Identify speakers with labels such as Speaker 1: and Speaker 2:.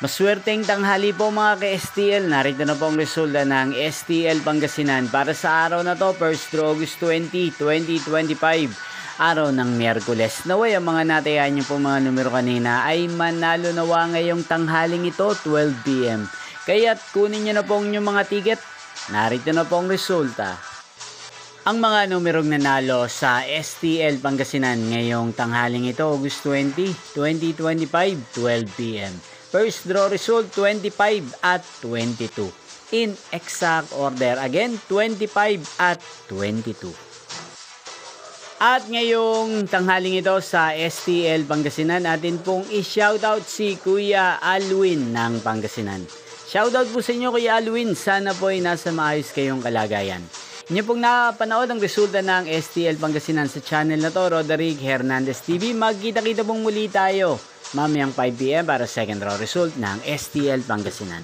Speaker 1: Maswerteng tanghali po mga ka-STL. Narito na po ang resulta ng STL Pangasinan para sa araw na to, 1st August 20, 2025. Araw ng Miyerkules. Naway ang mga natayaan nyo po mga numero kanina ay manalo nawa ngayong tanghaling ito, 12 PM. Kaya't kunin nyo na po ang inyong mga ticket. Narito na po ang resulta. Ang mga numerong nanalo sa STL Pangasinan ngayong tanghaling ito, August 20, 2025, 12 PM. First draw result, 25 at 22. In exact order, again, 25 at 22. At ngayong tanghaling ito sa STL Pangasinan, atin pong i-shoutout si Kuya Alwin ng Pangasinan. Shoutout po sa inyo Kuya Alwin, sana po ay nasa maayos kayong kalagayan. Inyo pong napanood ang resulta ng STL Pangasinan sa channel na to, Roderick Hernandez TV. Magkita-kita pong muli tayo mamayang 5 PM para second draw result ng STL Pangasinan.